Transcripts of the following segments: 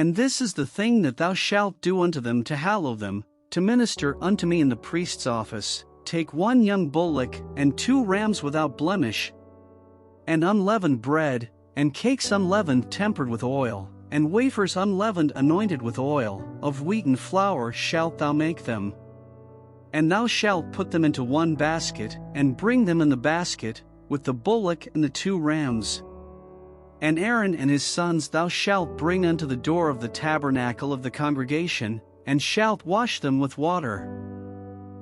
And this is the thing that thou shalt do unto them to hallow them, to minister unto me in the priest's office. Take 1 young bullock, and 2 rams without blemish, and unleavened bread, and cakes unleavened tempered with oil, and wafers unleavened anointed with oil, of wheaten flour shalt thou make them. And thou shalt put them into 1 basket, and bring them in the basket, with the bullock and the 2 rams. And Aaron and his sons thou shalt bring unto the door of the tabernacle of the congregation, and shalt wash them with water.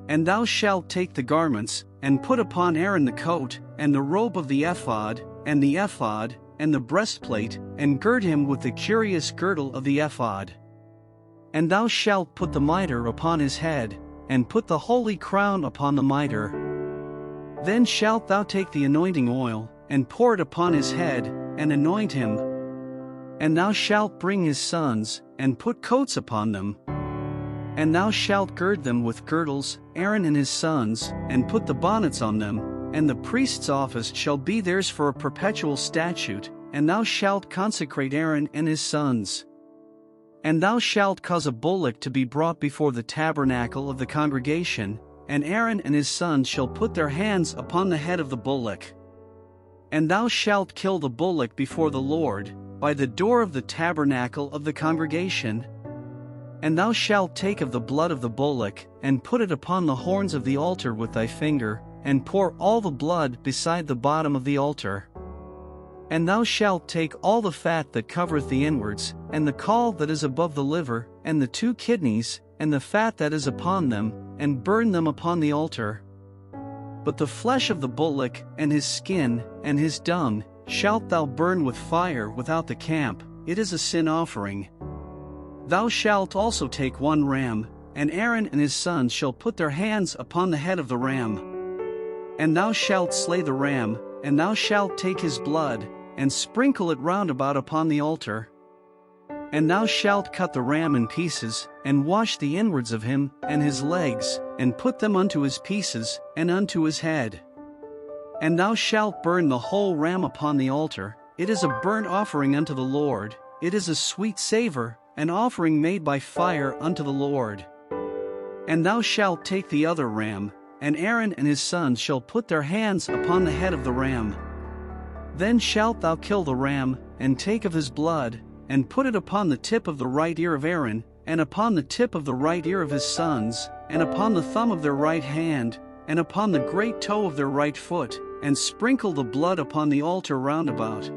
And thou shalt take the garments, and put upon Aaron the coat, and the robe of the ephod, and the breastplate, and gird him with the curious girdle of the ephod. And thou shalt put the mitre upon his head, and put the holy crown upon the mitre. Then shalt thou take the anointing oil, and pour it upon his head, and anoint him. And thou shalt bring his sons, and put coats upon them. And thou shalt gird them with girdles, Aaron and his sons, and put the bonnets on them, and the priest's office shall be theirs for a perpetual statute, and thou shalt consecrate Aaron and his sons. And thou shalt cause a bullock to be brought before the tabernacle of the congregation, and Aaron and his sons shall put their hands upon the head of the bullock. And thou shalt kill the bullock before the Lord, by the door of the tabernacle of the congregation. And thou shalt take of the blood of the bullock, and put it upon the horns of the altar with thy finger, and pour all the blood beside the bottom of the altar. And thou shalt take all the fat that covereth the inwards, and the caul that is above the liver, and the 2 kidneys, and the fat that is upon them, and burn them upon the altar. But the flesh of the bullock, and his skin, and his dung, shalt thou burn with fire without the camp, it is a sin offering. Thou shalt also take 1 ram, and Aaron and his sons shall put their hands upon the head of the ram. And thou shalt slay the ram, and thou shalt take his blood, and sprinkle it round about upon the altar. And thou shalt cut the ram in pieces, and wash the inwards of him, and his legs, and put them unto his pieces, and unto his head. And thou shalt burn the whole ram upon the altar, it is a burnt offering unto the Lord, it is a sweet savour, an offering made by fire unto the Lord. And thou shalt take the other ram, and Aaron and his sons shall put their hands upon the head of the ram. Then shalt thou kill the ram, and take of his blood, and put it upon the tip of the right ear of Aaron, and upon the tip of the right ear of his sons, and upon the thumb of their right hand, and upon the great toe of their right foot, and sprinkle the blood upon the altar round about.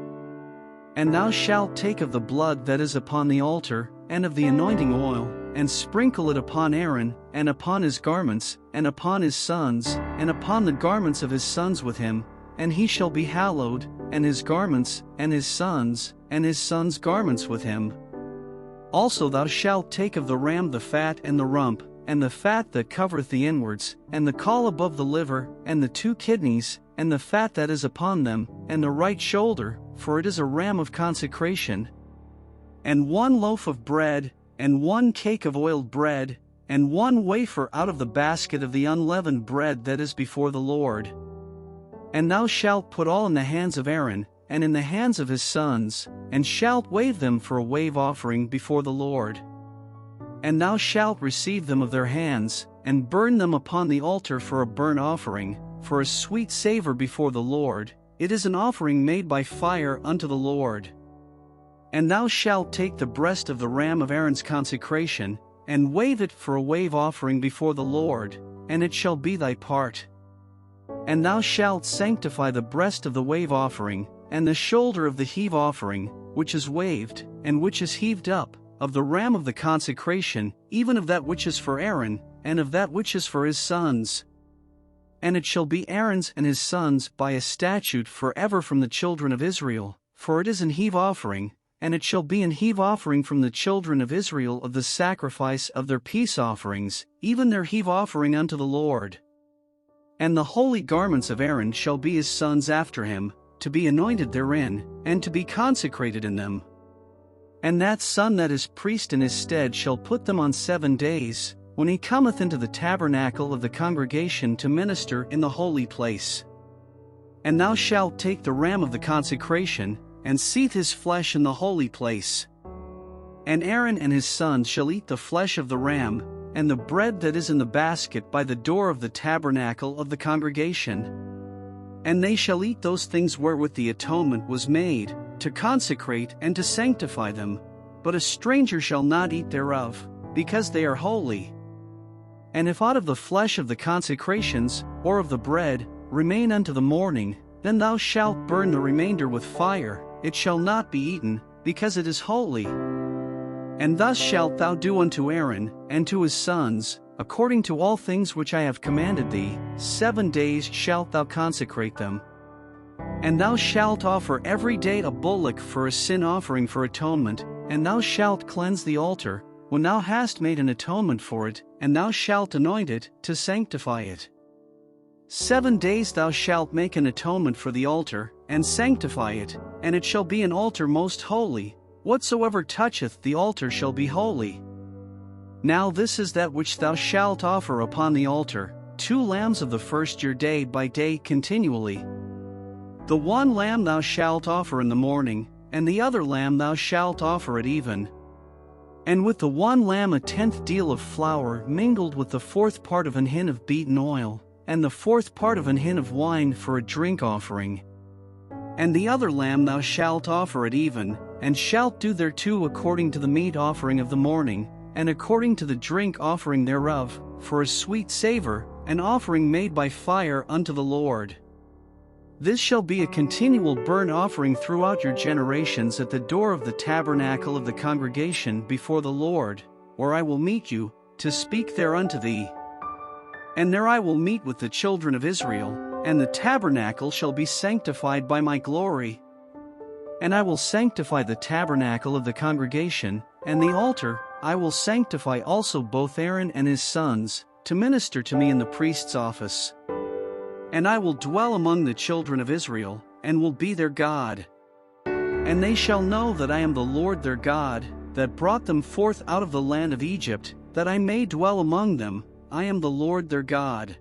And thou shalt take of the blood that is upon the altar, and of the anointing oil, and sprinkle it upon Aaron, and upon his garments, and upon his sons, and upon the garments of his sons with him, and he shall be hallowed, and his garments, and his sons' garments with him. Also thou shalt take of the ram the fat and the rump, and the fat that covereth the inwards, and the caul above the liver, and the 2 kidneys, and the fat that is upon them, and the right shoulder, for it is a ram of consecration. And 1 loaf of bread, and 1 cake of oiled bread, and 1 wafer out of the basket of the unleavened bread that is before the Lord. And thou shalt put all in the hands of Aaron, and in the hands of his sons, and shalt wave them for a wave offering before the Lord. And thou shalt receive them of their hands, and burn them upon the altar for a burnt offering, for a sweet savour before the Lord, it is an offering made by fire unto the Lord. And thou shalt take the breast of the ram of Aaron's consecration, and wave it for a wave offering before the Lord, and it shall be thy part. And thou shalt sanctify the breast of the wave offering, and the shoulder of the heave offering, which is waved, and which is heaved up, of the ram of the consecration, even of that which is for Aaron, and of that which is for his sons. And it shall be Aaron's and his sons by a statute forever from the children of Israel, for it is an heave offering, and it shall be an heave offering from the children of Israel of the sacrifice of their peace offerings, even their heave offering unto the Lord. And the holy garments of Aaron shall be his sons after him, to be anointed therein, and to be consecrated in them. And that son that is priest in his stead shall put them on 7 days, when he cometh into the tabernacle of the congregation to minister in the holy place. And thou shalt take the ram of the consecration, and seethe his flesh in the holy place. And Aaron and his sons shall eat the flesh of the ram, and the bread that is in the basket by the door of the tabernacle of the congregation. And they shall eat those things wherewith the atonement was made, to consecrate and to sanctify them. But a stranger shall not eat thereof, because they are holy. And if aught of the flesh of the consecrations, or of the bread, remain unto the morning, then thou shalt burn the remainder with fire, it shall not be eaten, because it is holy. And thus shalt thou do unto Aaron, and to his sons, according to all things which I have commanded thee. 7 days shalt thou consecrate them. And thou shalt offer every day a bullock for a sin offering for atonement, and thou shalt cleanse the altar, when thou hast made an atonement for it, and thou shalt anoint it, to sanctify it. 7 days thou shalt make an atonement for the altar, and sanctify it, and it shall be an altar most holy. Whatsoever toucheth the altar shall be holy. Now this is that which thou shalt offer upon the altar, 2 lambs of the first year day by day continually. The one lamb thou shalt offer in the morning, and the other lamb thou shalt offer at even. And with the one lamb 1/10 deal of flour mingled with the 4th part of an hin of beaten oil, and the 4th part of an hin of wine for a drink offering. And the other lamb thou shalt offer at even, and shalt do thereto according to the meat offering of the morning, and according to the drink offering thereof, for a sweet savor, an offering made by fire unto the Lord. This shall be a continual burnt offering throughout your generations at the door of the tabernacle of the congregation before the Lord, where I will meet you, to speak there unto thee. And there I will meet with the children of Israel, and the tabernacle shall be sanctified by my glory. And I will sanctify the tabernacle of the congregation, and the altar. I will sanctify also both Aaron and his sons, to minister to me in the priest's office. And I will dwell among the children of Israel, and will be their God. And they shall know that I am the Lord their God, that brought them forth out of the land of Egypt, that I may dwell among them. I am the Lord their God.